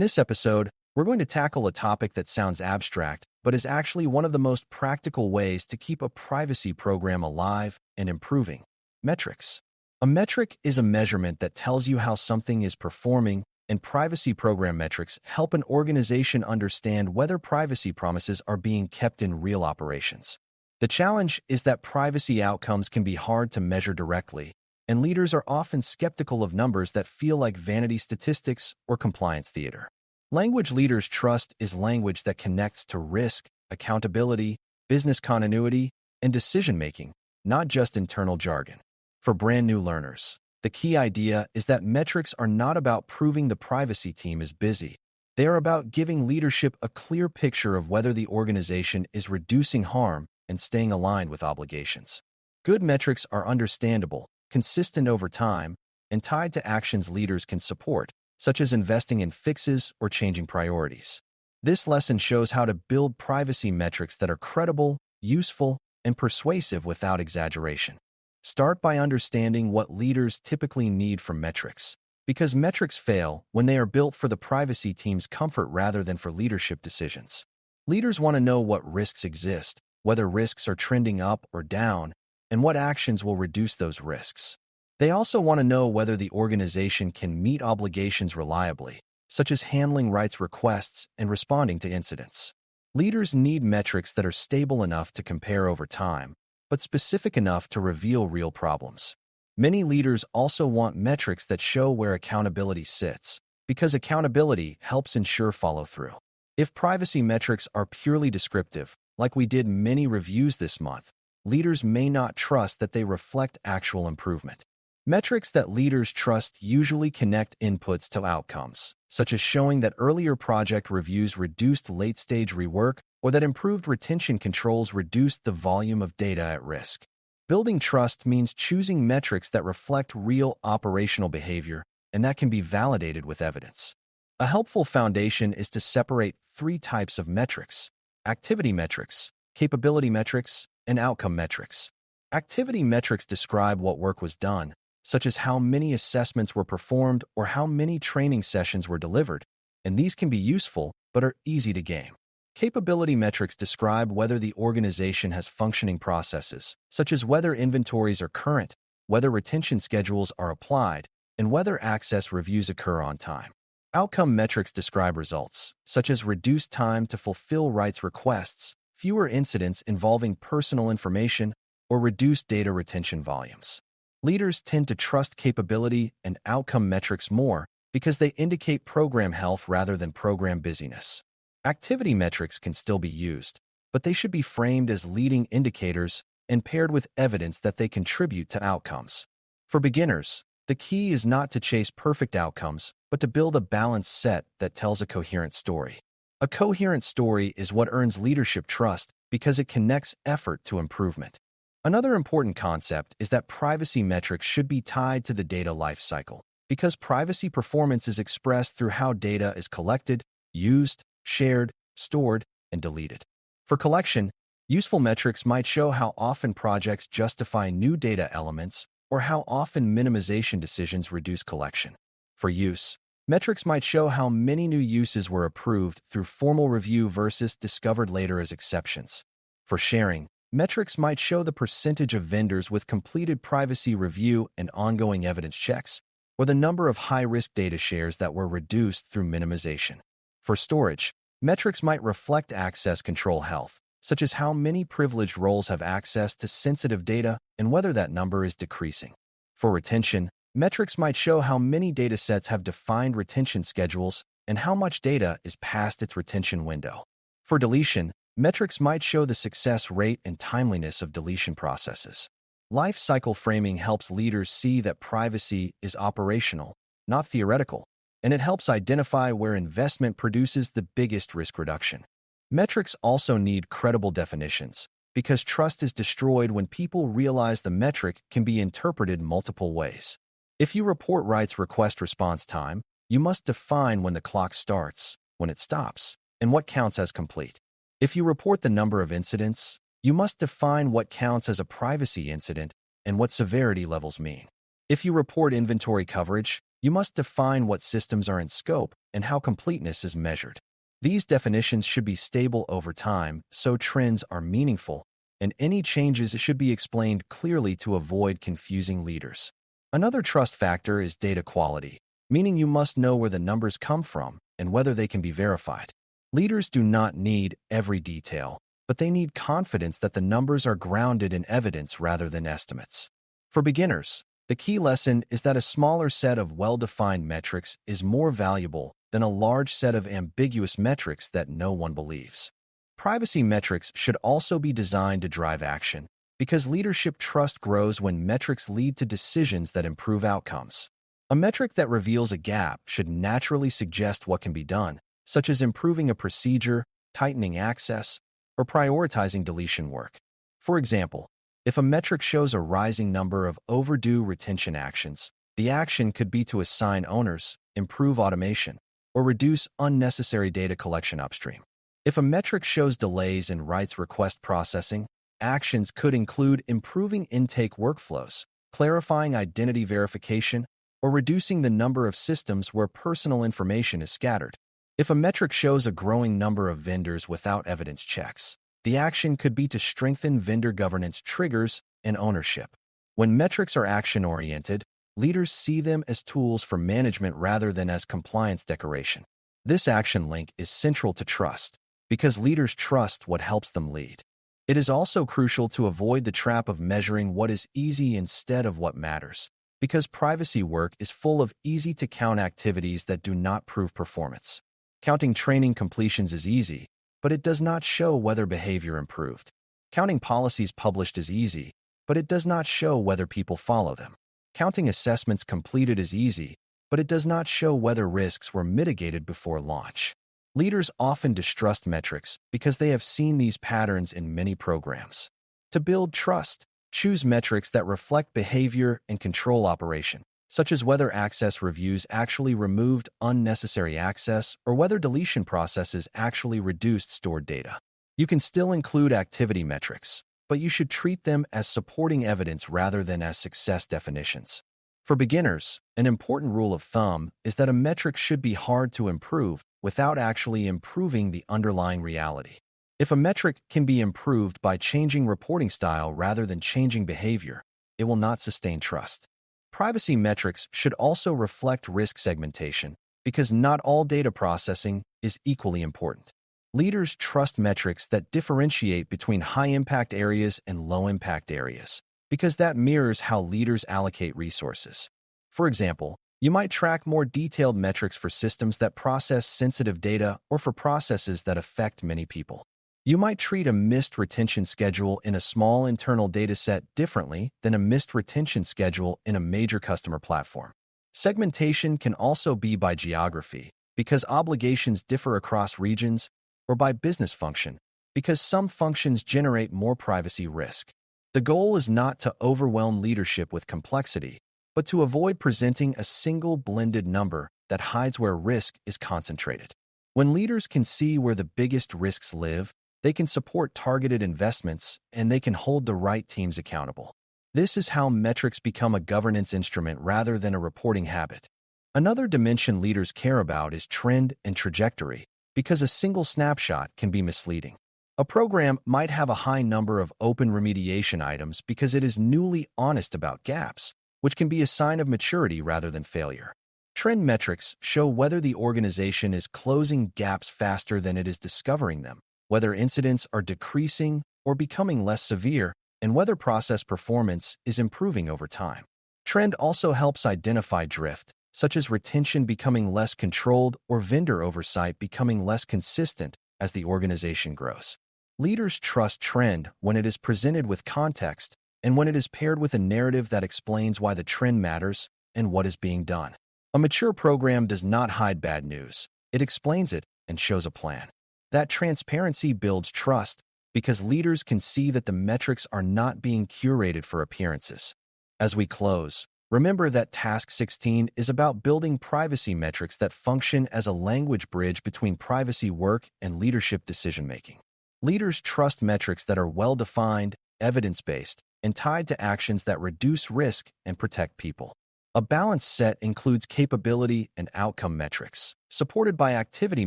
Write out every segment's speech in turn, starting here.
this episode, we're going to tackle a topic that sounds abstract, but is actually one of the most practical ways to keep a privacy program alive and improving: metrics. A metric is a measurement that tells you how something is performing, and privacy program metrics help an organization understand whether privacy promises are being kept in real operations. The challenge is that privacy outcomes can be hard to measure directly, and leaders are often skeptical of numbers that feel like vanity statistics or compliance theater. Language leaders trust is language that connects to risk, accountability, business continuity, and decision-making, not just internal jargon. For brand new learners, the key idea is that metrics are not about proving the privacy team is busy. They are about giving leadership a clear picture of whether the organization is reducing harm and staying aligned with obligations. Good metrics are understandable, consistent over time, and tied to actions leaders can support, such as investing in fixes or changing priorities. This lesson shows how to build privacy metrics that are credible, useful, and persuasive without exaggeration. Start by understanding what leaders typically need from metrics, because metrics fail when they are built for the privacy team's comfort rather than for leadership decisions. Leaders want to know what risks exist, whether risks are trending up or down, and what actions will reduce those risks. They also want to know whether the organization can meet obligations reliably, such as handling rights requests and responding to incidents. Leaders need metrics that are stable enough to compare over time, but specific enough to reveal real problems. Many leaders also want metrics that show where accountability sits, because accountability helps ensure follow-through. If privacy metrics are purely descriptive, like we did many reviews this month, leaders may not trust that they reflect actual improvement. Metrics that leaders trust usually connect inputs to outcomes, such as showing that earlier project reviews reduced late-stage rework or that improved retention controls reduced the volume of data at risk. Building trust means choosing metrics that reflect real operational behavior and that can be validated with evidence. A helpful foundation is to separate three types of metrics: activity metrics, capability metrics, and outcome metrics. Activity metrics describe what work was done, such as how many assessments were performed or how many training sessions were delivered, and these can be useful but are easy to game. Capability metrics describe whether the organization has functioning processes, such as whether inventories are current, whether retention schedules are applied, and whether access reviews occur on time. Outcome metrics describe results, such as reduced time to fulfill rights requests, fewer incidents involving personal information, or reduced data retention volumes. Leaders tend to trust capability and outcome metrics more because they indicate program health rather than program busyness. Activity metrics can still be used, but they should be framed as leading indicators and paired with evidence that they contribute to outcomes. For beginners, the key is not to chase perfect outcomes, but to build a balanced set that tells a coherent story. A coherent story is what earns leadership trust because it connects effort to improvement. Another important concept is that privacy metrics should be tied to the data lifecycle, because privacy performance is expressed through how data is collected, used, shared, stored, and deleted. For collection, useful metrics might show how often projects justify new data elements or how often minimization decisions reduce collection. For use, metrics might show how many new uses were approved through formal review versus discovered later as exceptions. For sharing, metrics might show the percentage of vendors with completed privacy review and ongoing evidence checks, or the number of high-risk data shares that were reduced through minimization. For storage, metrics might reflect access control health, such as how many privileged roles have access to sensitive data and whether that number is decreasing. For retention, metrics might show how many datasets have defined retention schedules and how much data is past its retention window. For deletion, metrics might show the success rate and timeliness of deletion processes. Life cycle framing helps leaders see that privacy is operational, not theoretical, and it helps identify where investment produces the biggest risk reduction. Metrics also need credible definitions, because trust is destroyed when people realize the metric can be interpreted multiple ways. If you report rights request response time, you must define when the clock starts, when it stops, and what counts as complete. If you report the number of incidents, you must define what counts as a privacy incident and what severity levels mean. If you report inventory coverage, you must define what systems are in scope and how completeness is measured. These definitions should be stable over time, so trends are meaningful, and any changes should be explained clearly to avoid confusing leaders. Another trust factor is data quality, meaning you must know where the numbers come from and whether they can be verified. Leaders do not need every detail, but they need confidence that the numbers are grounded in evidence rather than estimates. For beginners, the key lesson is that a smaller set of well-defined metrics is more valuable than a large set of ambiguous metrics that no one believes. Privacy metrics should also be designed to drive action, because leadership trust grows when metrics lead to decisions that improve outcomes. A metric that reveals a gap should naturally suggest what can be done, such as improving a procedure, tightening access, or prioritizing deletion work. For example, if a metric shows a rising number of overdue retention actions, the action could be to assign owners, improve automation, or reduce unnecessary data collection upstream. If a metric shows delays in rights request processing, actions could include improving intake workflows, clarifying identity verification, or reducing the number of systems where personal information is scattered. If a metric shows a growing number of vendors without evidence checks, the action could be to strengthen vendor governance triggers and ownership. When metrics are action-oriented, leaders see them as tools for management rather than as compliance decoration. This action link is central to trust, because leaders trust what helps them lead. It is also crucial to avoid the trap of measuring what is easy instead of what matters, because privacy work is full of easy-to-count activities that do not prove performance. Counting training completions is easy, but it does not show whether behavior improved. Counting policies published is easy, but it does not show whether people follow them. Counting assessments completed is easy, but it does not show whether risks were mitigated before launch. Leaders often distrust metrics because they have seen these patterns in many programs. To build trust, choose metrics that reflect behavior and control operation, such as whether access reviews actually removed unnecessary access or whether deletion processes actually reduced stored data. You can still include activity metrics, but you should treat them as supporting evidence rather than as success definitions. For beginners, an important rule of thumb is that a metric should be hard to improve without actually improving the underlying reality. If a metric can be improved by changing reporting style rather than changing behavior, it will not sustain trust. Privacy metrics should also reflect risk segmentation, because not all data processing is equally important. Leaders trust metrics that differentiate between high-impact areas and low-impact areas, because that mirrors how leaders allocate resources. For example, you might track more detailed metrics for systems that process sensitive data or for processes that affect many people. You might treat a missed retention schedule in a small internal dataset differently than a missed retention schedule in a major customer platform. Segmentation can also be by geography, because obligations differ across regions, or by business function, because some functions generate more privacy risk. The goal is not to overwhelm leadership with complexity, but to avoid presenting a single blended number that hides where risk is concentrated. When leaders can see where the biggest risks live, they can support targeted investments, and they can hold the right teams accountable. This is how metrics become a governance instrument rather than a reporting habit. Another dimension leaders care about is trend and trajectory, because a single snapshot can be misleading. A program might have a high number of open remediation items because it is newly honest about gaps, which can be a sign of maturity rather than failure. Trend metrics show whether the organization is closing gaps faster than it is discovering them, whether incidents are decreasing or becoming less severe, and whether process performance is improving over time. Trend also helps identify drift, such as retention becoming less controlled or vendor oversight becoming less consistent as the organization grows. Leaders trust trend when it is presented with context and when it is paired with a narrative that explains why the trend matters and what is being done. A mature program does not hide bad news. It explains it and shows a plan. That transparency builds trust because leaders can see that the metrics are not being curated for appearances. As we close, remember that Task 16 is about building privacy metrics that function as a language bridge between privacy work and leadership decision-making. Leaders trust metrics that are well-defined, evidence-based, and tied to actions that reduce risk and protect people. A balanced set includes capability and outcome metrics, supported by activity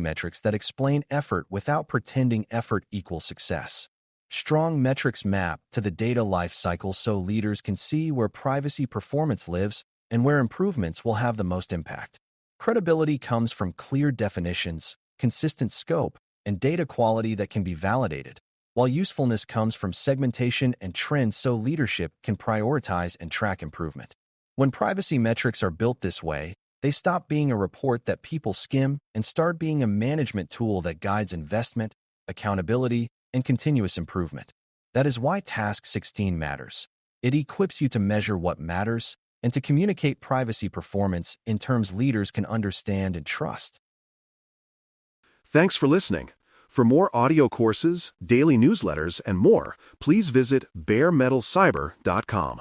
metrics that explain effort without pretending effort equals success. Strong metrics map to the data life cycle so leaders can see where privacy performance lives and where improvements will have the most impact. Credibility comes from clear definitions, consistent scope, and data quality that can be validated, while usefulness comes from segmentation and trends so leadership can prioritize and track improvement. When privacy metrics are built this way, they stop being a report that people skim and start being a management tool that guides investment, accountability, and continuous improvement. That is why Task 16 matters. It equips you to measure what matters and to communicate privacy performance in terms leaders can understand and trust. Thanks for listening. For more audio courses, daily newsletters, and more, please visit baremetalcyber.com.